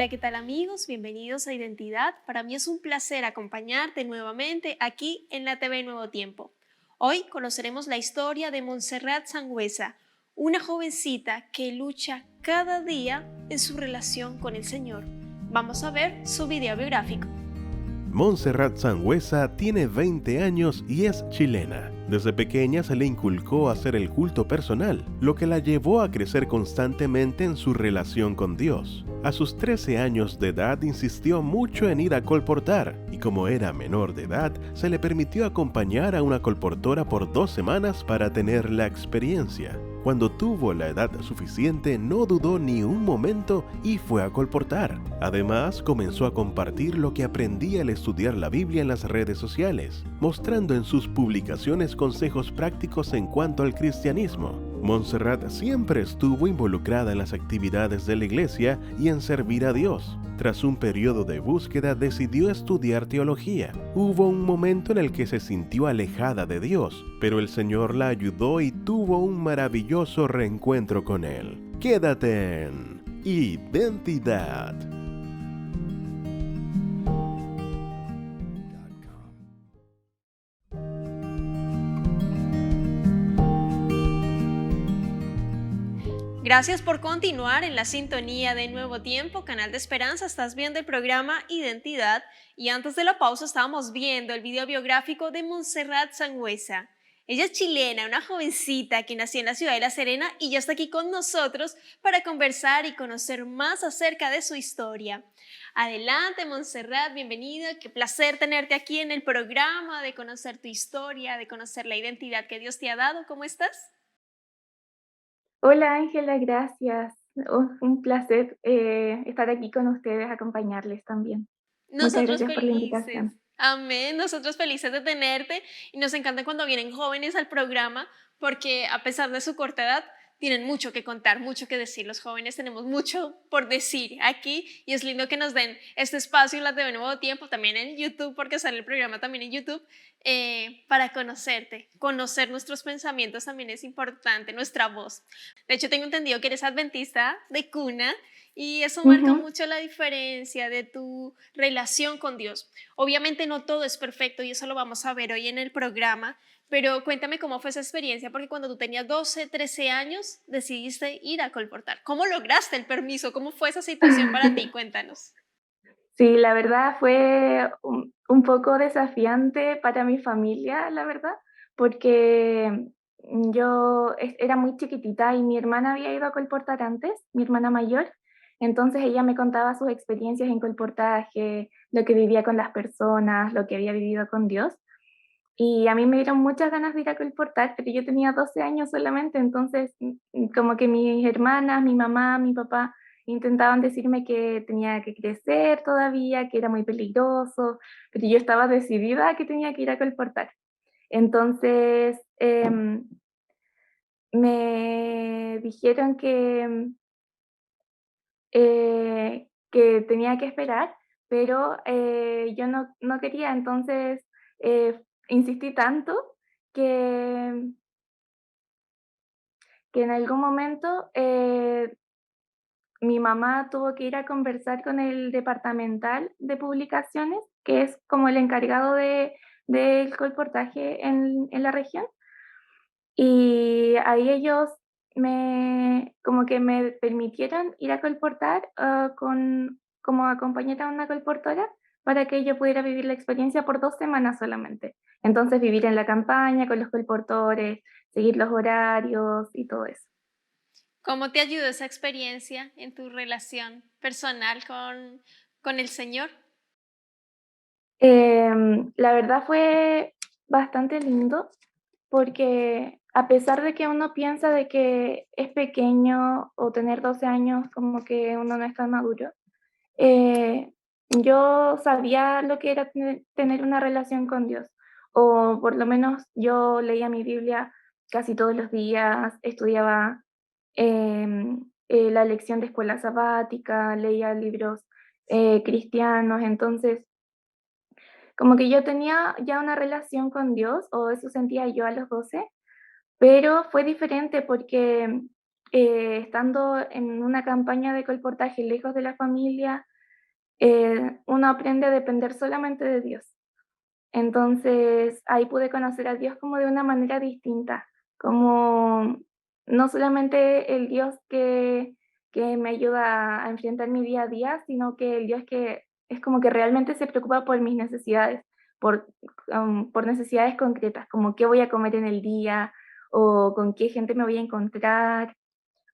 Hola, ¿qué tal amigos? Bienvenidos a Identidad. Para mí es un placer acompañarte nuevamente aquí en la TV Nuevo Tiempo. Hoy conoceremos la historia de Montserrat Sangüesa, una jovencita que lucha cada día en su relación con el Señor. Vamos a ver su video biográfico. Montserrat Sangüesa tiene 20 años y es chilena. Desde pequeña se le inculcó hacer el culto personal, lo que la llevó a crecer constantemente en su relación con Dios. A sus 13 años de edad insistió mucho en ir a colportar, y como era menor de edad, se le permitió acompañar a una colportora por 2 semanas para tener la experiencia. Cuando tuvo la edad suficiente, no dudó ni un momento y fue a colportar. Además, comenzó a compartir lo que aprendía al estudiar la Biblia en las redes sociales, mostrando en sus publicaciones consejos prácticos en cuanto al cristianismo. Montserrat siempre estuvo involucrada en las actividades de la iglesia y en servir a Dios. Tras un periodo de búsqueda, decidió estudiar teología. Hubo un momento en el que se sintió alejada de Dios, pero el Señor la ayudó y tuvo un maravilloso reencuentro con Él. Quédate en Identidad. Gracias por continuar en la sintonía de Nuevo Tiempo, Canal de Esperanza. Estás viendo el programa Identidad y antes de la pausa estábamos viendo el video biográfico de Montserrat Sangüesa. Ella es chilena, una jovencita que nació en la ciudad de La Serena y ya está aquí con nosotros para conversar y conocer más acerca de su historia. Adelante, Montserrat, bienvenida. Qué placer tenerte aquí en el programa, de conocer tu historia, de conocer la identidad que Dios te ha dado. ¿Cómo estás? Hola Ángela, gracias. Un placer estar aquí con ustedes, acompañarles también. Muchas Nosotros gracias por la felices. invitación. Amén. Nosotros felices de tenerte y nos encanta cuando vienen jóvenes al programa porque a pesar de su corta edad tienen mucho que contar, mucho que decir. Los jóvenes tenemos mucho por decir aquí y es lindo que nos den este espacio en la TV Nuevo Tiempo, también en YouTube porque sale el programa también en YouTube, para conocerte. Conocer nuestros pensamientos también es importante, nuestra voz. De hecho, tengo entendido que eres adventista de cuna y eso marca Ujú. mucho la diferencia de tu relación con Dios. Obviamente no todo es perfecto y eso lo vamos a ver hoy en el programa, pero cuéntame cómo fue esa experiencia, porque cuando tú tenías 12, 13 años decidiste ir a colportar. ¿Cómo lograste el permiso? ¿Cómo fue esa situación para ti? Cuéntanos. Sí, la verdad fue un poco desafiante para mi familia, la verdad, porque era muy chiquitita y mi hermana había ido a colportar antes, mi hermana mayor. Entonces ella me contaba sus experiencias en colportaje, lo que vivía con las personas, lo que había vivido con Dios. Y a mí me dieron muchas ganas de ir a colportar, pero yo tenía 12 años solamente, entonces, como que mis hermanas, mi mamá, mi papá intentaban decirme que tenía que crecer todavía, que era muy peligroso, pero yo estaba decidida a que tenía que ir a colportar. Entonces, me dijeron que tenía que esperar, pero, yo no quería, entonces, insistí tanto que que en algún momento, mi mamá tuvo que ir a conversar con el departamental de publicaciones, que es como el encargado del colportaje en la región, y ahí ellos como que me permitieron ir a colportar, como acompañar a una colportora para que yo pudiera vivir la experiencia por 2 semanas solamente. Entonces, vivir en la campaña con los colportores, seguir los horarios y todo eso. ¿Cómo te ayudó esa experiencia en tu relación personal con el Señor? La verdad fue bastante lindo, porque a pesar de que uno piensa de que es pequeño o tener 12 años como que uno no es tan maduro, eh, yo sabía lo que era tener una relación con Dios, o por lo menos yo leía mi Biblia casi todos los días, estudiaba la lección de escuela sabática, leía libros cristianos, entonces como que yo tenía ya una relación con Dios, o eso sentía yo a los 12, pero fue diferente porque, estando en una campaña de colportaje lejos de la familia, uno aprende a depender solamente de Dios. Entonces, ahí pude conocer a Dios como de una manera distinta, como no solamente el Dios que me ayuda a enfrentar mi día a día, sino que el Dios que es como que realmente se preocupa por mis necesidades, por, por necesidades concretas, como qué voy a comer en el día, o con qué gente me voy a encontrar,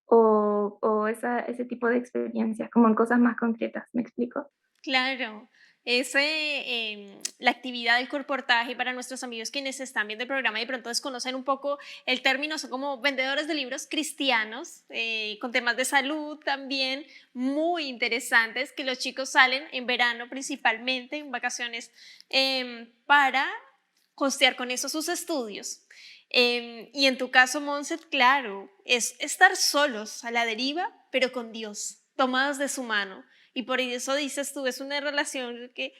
o ese tipo de experiencias, como en cosas más concretas, ¿me explico? Claro, la actividad del corportaje para nuestros amigos quienes están viendo el programa y de pronto desconocen un poco el término, son como vendedores de libros cristianos, con temas de salud también muy interesantes, que los chicos salen en verano principalmente, en vacaciones, para costear con eso sus estudios. Y en tu caso, Monset, claro, es estar solos a la deriva, pero con Dios, tomados de su mano. Y por eso dices tú, es una relación que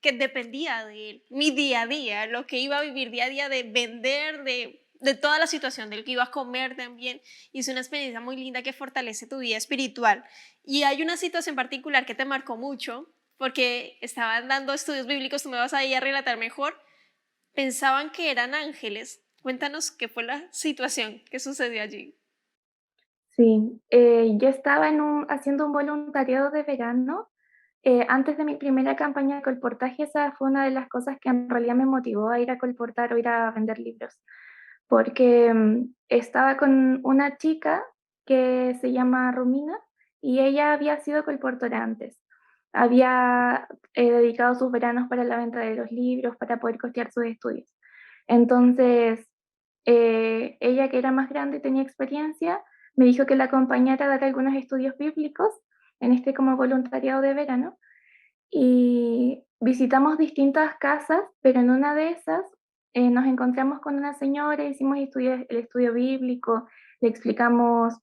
dependía de él, mi día a día, lo que iba a vivir día a día, de vender, de toda la situación, del que iba a comer también. Y es una experiencia muy linda que fortalece tu vida espiritual. Y hay una situación particular que te marcó mucho, porque estaban dando estudios bíblicos, tú me vas a ir a relatar mejor, pensaban que eran ángeles. Cuéntanos qué fue la situación que sucedió allí. Sí, yo estaba haciendo un voluntariado de verano. Antes de mi primera campaña de colportaje, esa fue una de las cosas que en realidad me motivó a ir a colportar o ir a vender libros, porque estaba con una chica que se llama Romina y ella había sido colportora antes. Había dedicado sus veranos para la venta de los libros, para poder costear sus estudios. Entonces, ella que era más grande y tenía experiencia, me dijo que la acompañara a dar algunos estudios bíblicos en este como voluntariado de verano y visitamos distintas casas, pero en una de esas nos encontramos con una señora, hicimos el estudio bíblico, le explicamos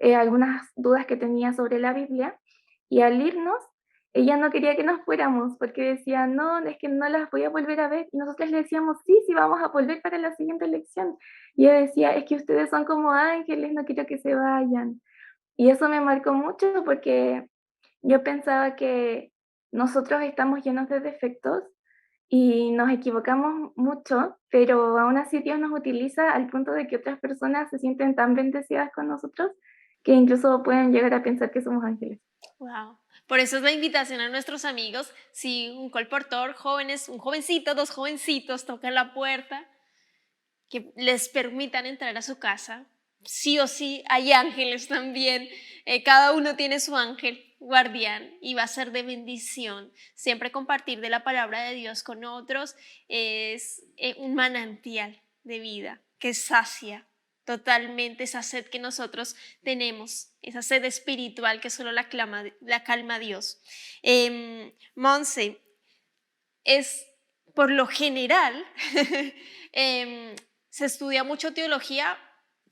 algunas dudas que tenía sobre la Biblia y al irnos, ella no quería que nos fuéramos porque decía, no, es que no las voy a volver a ver. Y nosotros le decíamos, sí, sí, vamos a volver para la siguiente lección. Y ella decía, es que ustedes son como ángeles, no quiero que se vayan. Y eso me marcó mucho porque yo pensaba que nosotros estamos llenos de defectos y nos equivocamos mucho, pero aún así Dios nos utiliza al punto de que otras personas se sienten tan bendecidas con nosotros que incluso pueden llegar a pensar que somos ángeles. Wow. Por eso es la invitación a nuestros amigos, si un colportor, jóvenes, un jovencito, dos jovencitos tocan la puerta, que les permitan entrar a su casa. Sí o sí, hay ángeles también. Cada uno tiene su ángel guardián y va a ser de bendición. Siempre compartir de la palabra de Dios con otros es un manantial de vida que sacia totalmente esa sed que nosotros tenemos, esa sed espiritual que solo la calma Dios. Monse, es por lo general, em, se estudia mucho teología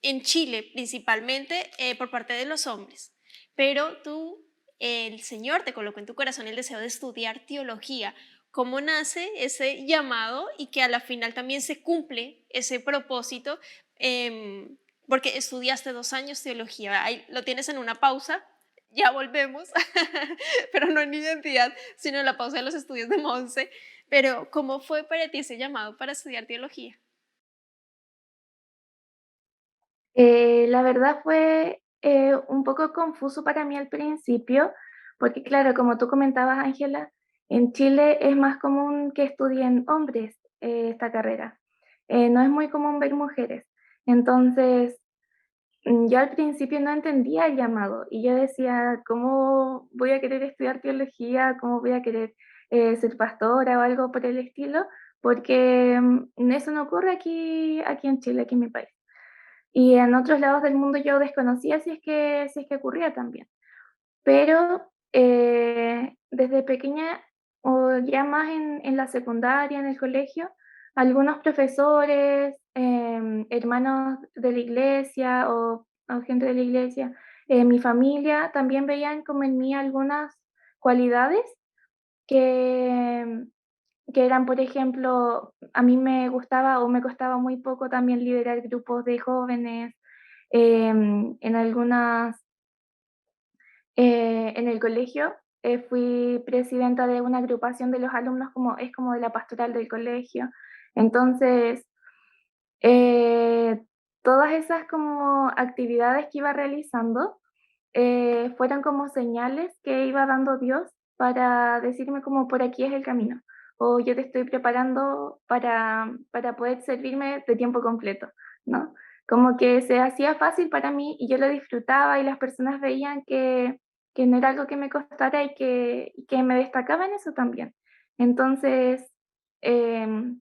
en Chile, principalmente por parte de los hombres, pero tú, el Señor te colocó en tu corazón el deseo de estudiar teología. ¿Cómo nace ese llamado y que a la final también se cumple ese propósito? Porque estudiaste 2 años teología, ahí lo tienes en una pausa, ya volvemos, pero no en identidad, sino en la pausa de los estudios de Monse. Pero, ¿cómo fue para ti ese llamado para estudiar teología? La verdad fue un poco confuso para mí al principio, porque claro, como tú comentabas, Ángela, en Chile es más común que estudien hombres esta carrera. No es muy común ver mujeres. Entonces, yo al principio no entendía el llamado y yo decía, ¿cómo voy a querer estudiar teología? ¿Cómo voy a querer ser pastora o algo por el estilo? Porque eso no ocurre aquí en Chile, aquí en mi país. Y en otros lados del mundo yo desconocía si es que ocurría también. Pero desde pequeña, o ya más en la secundaria, en el colegio, algunos profesores, hermanos de la iglesia o gente de la iglesia, mi familia también veían como en mí algunas cualidades que, que eran, por ejemplo, a mí me gustaba o me costaba muy poco también liderar grupos de jóvenes, en algunas en el colegio. fui presidenta de una agrupación de los alumnos, como es como de la pastoral del colegio. Entonces, eh, todas esas como actividades que iba realizando, fueron como señales que iba dando Dios para decirme como por aquí es el camino, o yo te estoy preparando para poder servirme de tiempo completo, ¿no? Como que se hacía fácil para mí y yo lo disfrutaba y las personas veían que no era algo que me costara y que me destacaba en eso también. Entonces, em,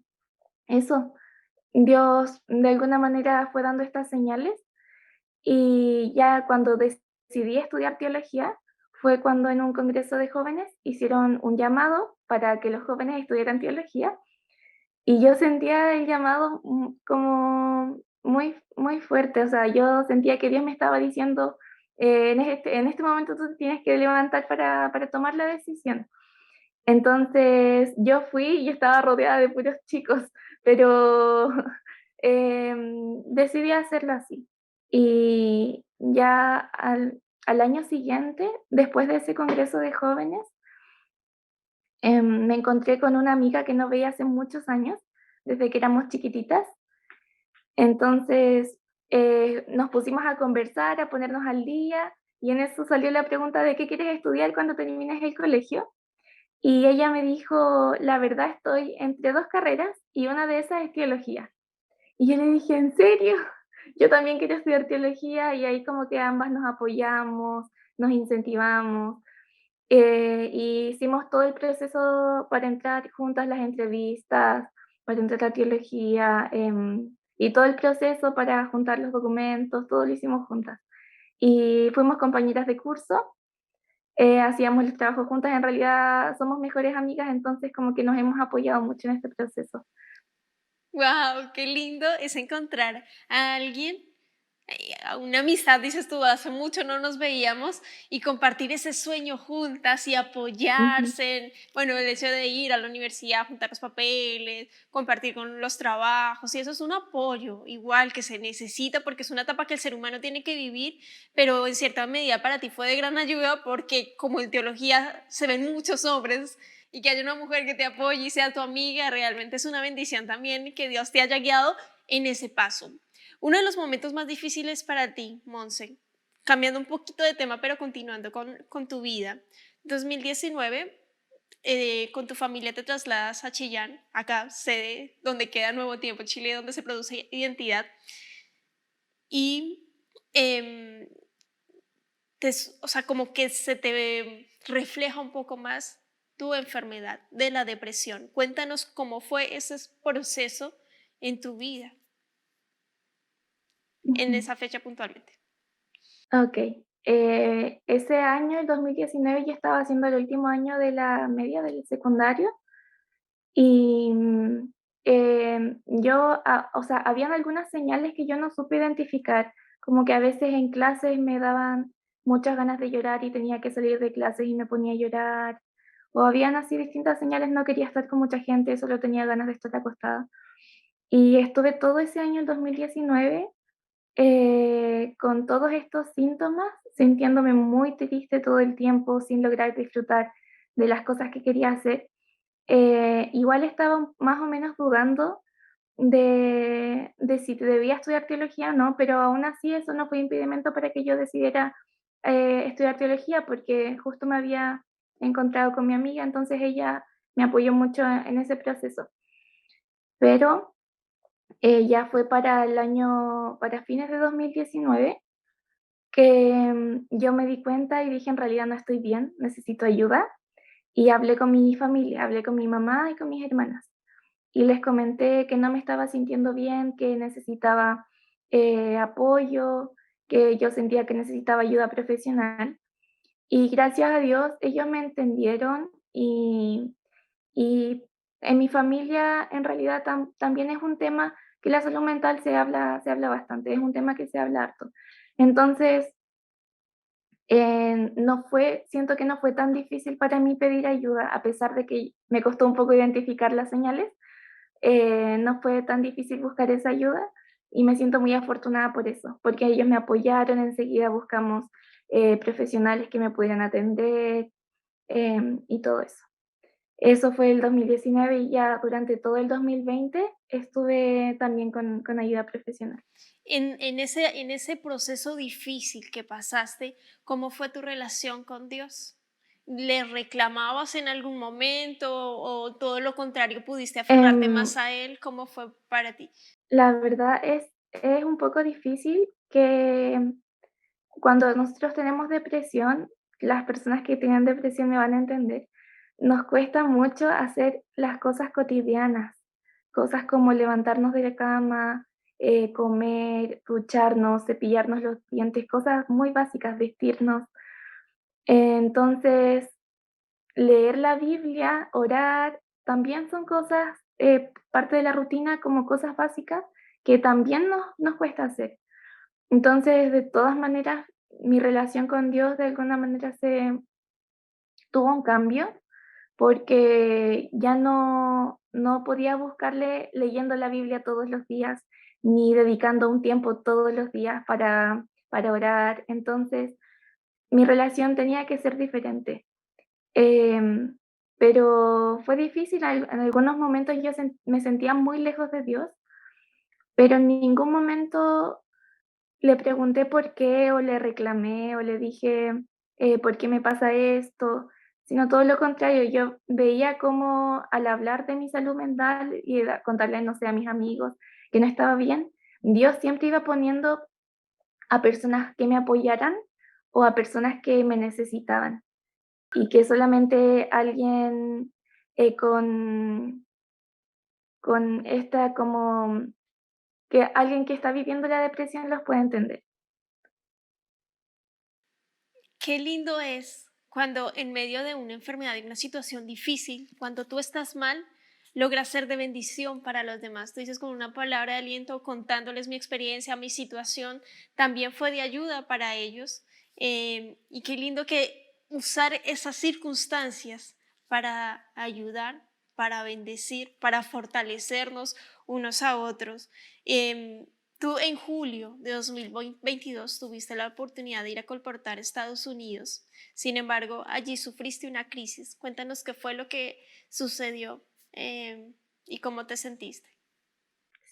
eso, Dios de alguna manera fue dando estas señales y ya cuando decidí estudiar teología, fue cuando en un congreso de jóvenes hicieron un llamado para que los jóvenes estudiaran teología y yo sentía el llamado como muy, muy fuerte, o sea, yo sentía que Dios me estaba diciendo, en este momento tú te tienes que levantar para tomar la decisión. Entonces yo fui y estaba rodeada de puros chicos, pero decidí hacerlo así. Y ya al año siguiente, después de ese congreso de jóvenes, me encontré con una amiga que no veía hace muchos años, desde que éramos chiquititas. Entonces nos pusimos a conversar, a ponernos al día, y en eso salió la pregunta de qué quieres estudiar cuando termines el colegio. Y ella me dijo, la verdad estoy entre 2 carreras y una de esas es teología. Y yo le dije, ¿en serio? Yo también quiero estudiar teología y ahí como que ambas nos apoyamos, nos incentivamos, y hicimos todo el proceso para entrar juntas, las entrevistas, para entrar a teología, y todo el proceso para juntar los documentos, todo lo hicimos juntas. Y fuimos compañeras de curso, hacíamos los trabajos juntas, en realidad somos mejores amigas, entonces como que nos hemos apoyado mucho en este proceso. Wow, qué lindo es encontrar a alguien, a una amistad, dices tú, hace mucho no nos veíamos y compartir ese sueño juntas y Ujú, apoyarse en, bueno, el hecho de ir a la universidad, juntar los papeles, compartir con los trabajos y eso es un apoyo igual que se necesita porque es una etapa que el ser humano tiene que vivir, pero en cierta medida para ti fue de gran ayuda porque como en teología se ven muchos hombres y que haya una mujer que te apoye y sea tu amiga, realmente es una bendición también que Dios te haya guiado en ese paso. Uno de los momentos más difíciles para ti, Monse, cambiando un poquito de tema, pero continuando con tu vida, 2019, con tu familia te trasladas a Chillán, acá, sede donde queda Nuevo Tiempo, Chile, donde se produce identidad, y em, o sea, como que se te refleja un poco más tu enfermedad de la depresión. Cuéntanos cómo fue ese proceso en tu vida en ujú. esa fecha puntualmente. Okey. Ese año, el 2019, yo estaba haciendo el último año de la media del secundario y, yo, o sea, habían algunas señales que yo no supe identificar, como que a veces en clases me daban muchas ganas de llorar y tenía que salir de clases y me ponía a llorar, o habían así distintas señales, no quería estar con mucha gente, solo tenía ganas de estar acostada. Y estuve todo ese año, el 2019, con todos estos síntomas, sintiéndome muy triste todo el tiempo, sin lograr disfrutar de las cosas que quería hacer. Igual estaba más o menos dudando de si debía estudiar teología o no, pero aún así eso no fue impedimento para que yo decidiera estudiar teología, porque justo me había encontrado con mi amiga, entonces ella me apoyó mucho en ese proceso. Pero ya fue para el año, para fines de 2019 que yo me di cuenta y dije, en realidad no estoy bien, necesito ayuda. Y hablé con mi familia, hablé con mi mamá y con mis hermanas. Y les comenté que no me estaba sintiendo bien, que necesitaba apoyo, que yo sentía que necesitaba ayuda profesional. Y gracias a Dios ellos me entendieron y en mi familia en realidad también es un tema que la salud mental se habla bastante, es un tema que se habla harto. Entonces, no fue siento que no fue tan difícil para mí pedir ayuda, a pesar de que me costó un poco identificar las señales, no fue tan difícil buscar esa ayuda y me siento muy afortunada por eso, porque ellos me apoyaron, enseguida buscamos, profesionales que me pudieran atender, y todo eso. Eso fue el 2019 y ya durante todo el 2020 estuve también con ayuda profesional. En ese proceso difícil que pasaste, ¿cómo fue tu relación con Dios? ¿Le reclamabas en algún momento o todo lo contrario, pudiste aferrarte Em, más a Él? ¿Cómo fue para ti? la verdad es un poco difícil que cuando nosotros tenemos depresión, las personas que tienen depresión me van a entender, nos cuesta mucho hacer las cosas cotidianas, cosas como levantarnos de la cama, comer, ducharnos, cepillarnos los dientes, cosas muy básicas, vestirnos. Entonces, leer la Biblia, orar, también son cosas, parte de la rutina como cosas básicas que también nos cuesta hacer. Entonces, de todas maneras, mi relación con Dios de alguna manera se tuvo un cambio, porque ya no podía buscarle leyendo la Biblia todos los días, ni dedicando un tiempo todos los días para orar. Entonces, mi relación tenía que ser diferente. Em, pero fue difícil, en algunos momentos yo me sentía muy lejos de Dios, pero en ningún momento le pregunté por qué, o le reclamé, o le dije, ¿por qué me pasa esto? Sino todo lo contrario, yo veía cómo al hablar de mi salud mental y contarle, no sé, a mis amigos que no estaba bien, Dios siempre iba poniendo a personas que me apoyaran o a personas que me necesitaban y que solamente alguien con esta como que alguien que está viviendo la depresión los puede entender. Qué lindo es cuando en medio de una enfermedad y una situación difícil, cuando tú estás mal, logras ser de bendición para los demás. Tú dices con una palabra de aliento, contándoles mi experiencia, mi situación, también fue de ayuda para ellos. Y qué lindo que usar esas circunstancias para ayudar, para bendecir, para fortalecernos unos a otros. Em, Tú en julio de 2022 tuviste la oportunidad de ir a colportar a Estados Unidos. Sin embargo, allí sufriste una crisis. Cuéntanos qué fue lo que sucedió y cómo te sentiste.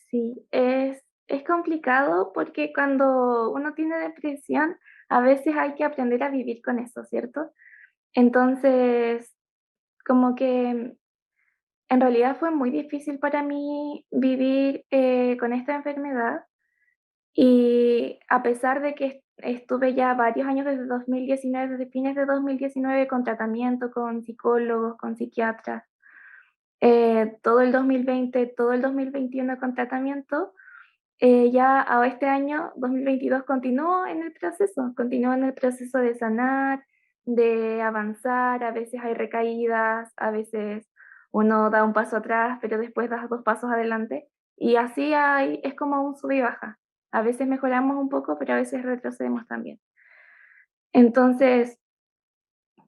Sí, es complicado porque cuando uno tiene depresión, a veces hay que aprender a vivir con eso, ¿cierto? Entonces, como que en realidad fue muy difícil para mí vivir con esta enfermedad y a pesar de que estuve ya varios años desde 2019, desde fines de 2019 con tratamiento, con psicólogos, con psiquiatras, todo el 2020, todo el 2021 con tratamiento. Ya a este año, 2022, continúo en el proceso de sanar, de avanzar, a veces hay recaídas, a veces uno da un paso atrás, pero después das 2 pasos adelante, y así es como un sube y baja. A veces mejoramos un poco, pero a veces retrocedemos también. Entonces,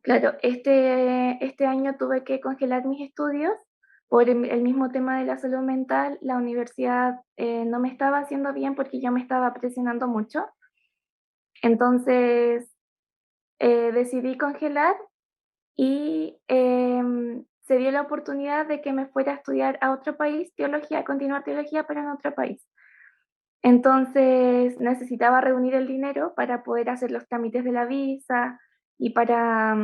claro, este año tuve que congelar mis estudios por el mismo tema de la salud mental. La universidad, no me estaba haciendo bien porque yo me estaba presionando mucho. Entonces, decidí congelar y, se dio la oportunidad de que me fuera a estudiar a otro país teología, continuar teología, pero en otro país. Entonces, necesitaba reunir el dinero para poder hacer los trámites de la visa y para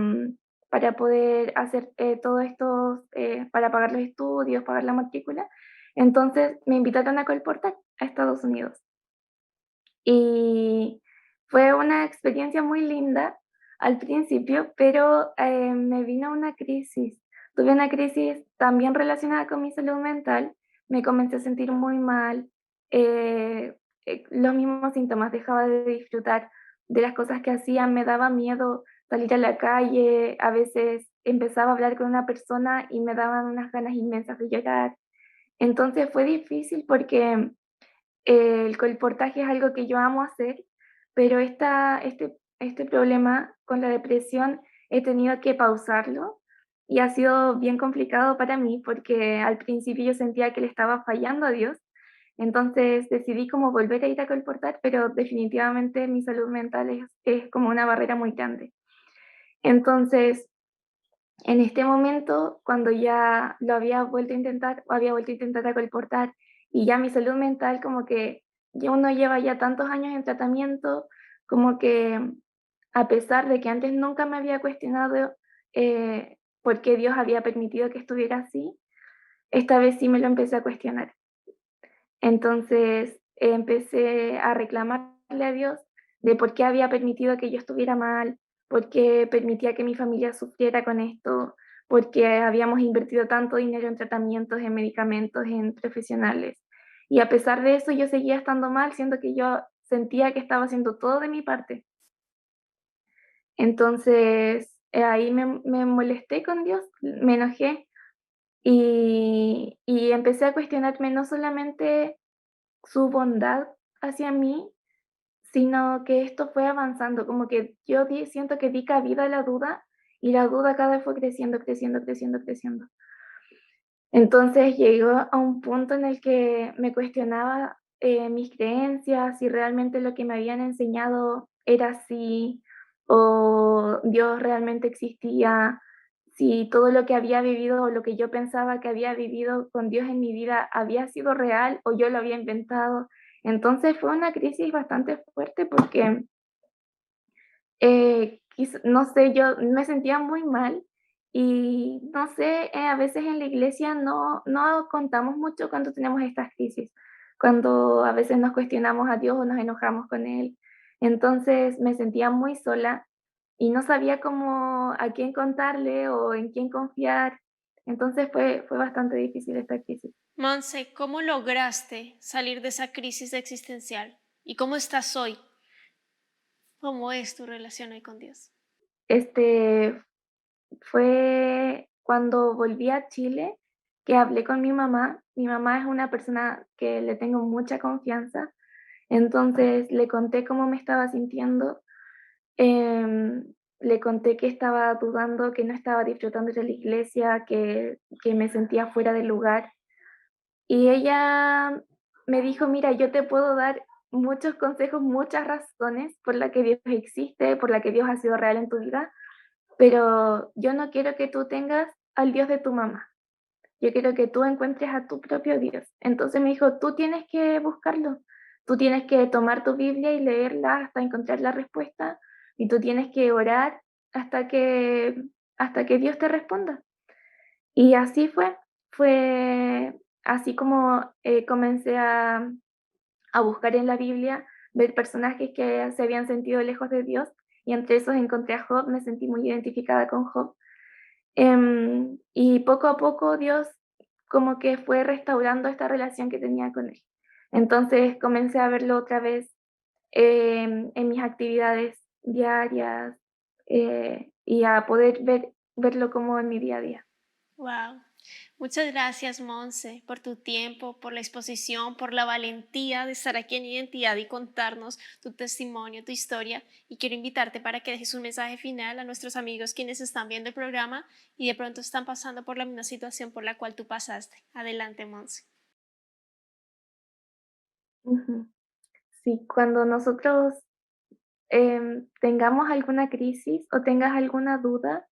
poder hacer, todo esto, para pagar los estudios, pagar la matrícula. Entonces, me invitaron a colportar a Estados Unidos. Y fue una experiencia muy linda al principio, pero, me vino una crisis. Tuve una crisis también relacionada con mi salud mental, me comencé a sentir muy mal, eh, los mismos síntomas, dejaba de disfrutar de las cosas que hacía, me daba miedo salir a la calle, a veces empezaba a hablar con una persona y me daban unas ganas inmensas de llorar. Entonces fue difícil porque el colportaje es algo que yo amo hacer, pero este problema con la depresión he tenido que pausarlo y ha sido bien complicado para mí porque al principio yo sentía que le estaba fallando a Dios, entonces decidí como volver a ir a colportar, pero definitivamente mi salud mental es como una barrera muy grande. Entonces, En este momento, cuando ya lo había vuelto a intentar, o había vuelto a intentar a colportar, y ya mi salud mental como que ya uno lleva ya tantos años en tratamiento, como que a pesar de que antes nunca me había cuestionado por qué Dios había permitido que estuviera así, esta vez sí me lo empecé a cuestionar. Entonces empecé a reclamarle a Dios de por qué había permitido que yo estuviera mal, por qué permitía que mi familia sufriera con esto, por qué habíamos invertido tanto dinero en tratamientos, en medicamentos, en profesionales. Y a pesar de eso, yo seguía estando mal, siendo que yo sentía que estaba haciendo todo de mi parte. Entonces, ahí me molesté con Dios, me enojé y empecé a cuestionarme no solamente su bondad hacia mí, sino que esto fue avanzando, como que yo siento que di cabida a la duda y la duda cada vez fue creciendo, creciendo, creciendo, creciendo. Entonces llegó a un punto en el que me cuestionaba mis creencias, si realmente lo que me habían enseñado era así o Dios realmente existía, si todo lo que había vivido o lo que yo pensaba que había vivido con Dios en mi vida había sido real o yo lo había inventado. Entonces fue una crisis bastante fuerte porque no sé, yo me sentía muy mal y no sé, a veces en la iglesia no contamos mucho cuando tenemos estas crisis, cuando a veces nos cuestionamos a Dios o nos enojamos con Él. Entonces me sentía muy sola y no sabía cómo a quién contarle o en quién confiar. Entonces fue bastante difícil esta crisis. Monse, ¿cómo lograste salir de esa crisis existencial? ¿Y cómo estás hoy? ¿Cómo es tu relación hoy con Dios? Este, Fue cuando volví a Chile que hablé con mi mamá. Mi mamá es una persona que le tengo mucha confianza, entonces le conté cómo me estaba sintiendo, le conté que estaba dudando, que no estaba disfrutando de la iglesia, que me sentía fuera de lugar. Y ella me dijo: "Mira, yo te puedo dar muchos consejos, muchas razones por la que Dios existe, por la que Dios ha sido real en tu vida, pero yo no quiero que tú tengas al Dios de tu mamá. Yo quiero que tú encuentres a tu propio Dios". Entonces me dijo: "Tú tienes que buscarlo. Tú tienes que tomar tu Biblia y leerla hasta encontrar la respuesta, y tú tienes que orar hasta que hasta que Dios te responda". Y así fue así como, comencé a buscar en la Biblia, ver personajes que se habían sentido lejos de Dios, y entre esos encontré a Job, me sentí muy identificada con Job. Y poco a poco Dios como que fue restaurando esta relación que tenía con Él. Entonces comencé a verlo otra vez en mis actividades diarias y a poder verlo como en mi día a día. Wow. Muchas gracias, Monse, por tu tiempo, por la exposición, por la valentía de estar aquí en Identidad y contarnos tu testimonio, tu historia. Y quiero invitarte para que dejes un mensaje final a nuestros amigos quienes están viendo el programa y de pronto están pasando por la misma situación por la cual tú pasaste. Adelante, Monse. Ujú. Sí, cuando nosotros tengamos alguna crisis o tengas alguna duda,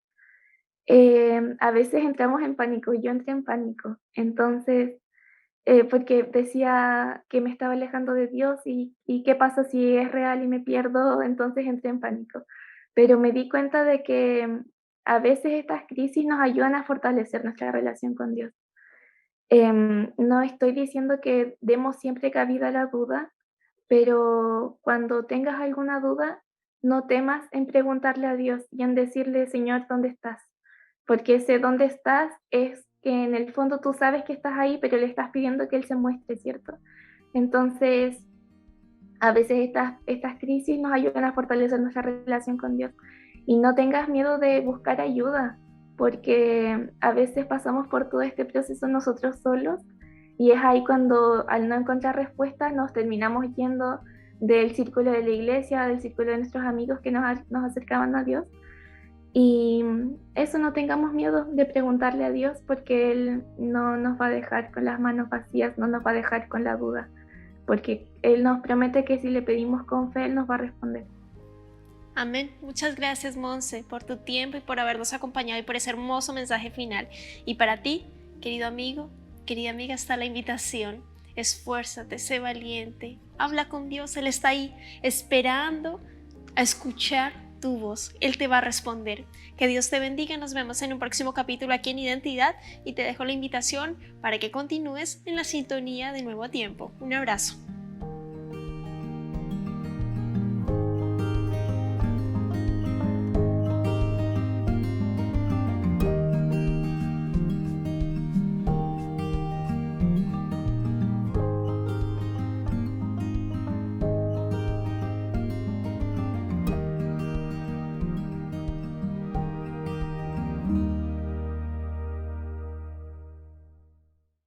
a veces entramos en pánico. Yo entré en pánico. Entonces, porque decía que me estaba alejando de Dios y qué pasa si es real y me pierdo, entonces entré en pánico. Pero me di cuenta de que a veces estas crisis nos ayudan a fortalecer nuestra relación con Dios. No estoy diciendo que demos siempre cabida a la duda, pero cuando tengas alguna duda, no temas en preguntarle a Dios y en decirle: "Señor, ¿dónde estás?". Porque ese dónde estás es que en el fondo tú sabes que estás ahí, pero le estás pidiendo que Él se muestre, ¿cierto? Entonces, a veces estas crisis nos ayudan a fortalecer nuestra relación con Dios. Y no tengas miedo de buscar ayuda, porque a veces pasamos por todo este proceso nosotros solos y es ahí cuando al no encontrar respuesta nos terminamos yendo del círculo de la iglesia, del círculo de nuestros amigos que nos acercaban a Dios. Y eso, no tengamos miedo de preguntarle a Dios porque Él no nos va a dejar con las manos vacías, no nos va a dejar con la duda, porque Él nos promete que si le pedimos con fe, Él nos va a responder. Amén. Muchas gracias, Monse, por tu tiempo y por habernos acompañado y por ese hermoso mensaje final. Y para ti, querido amigo, querida amiga, está la invitación. Esfuérzate, sé valiente, habla con Dios, Él está ahí esperando a escuchar tu voz. Él te va a responder. Que Dios te bendiga. Nos vemos en un próximo capítulo aquí en Identidad y te dejo la invitación para que continúes en la sintonía de Nuevo Tiempo. Un abrazo.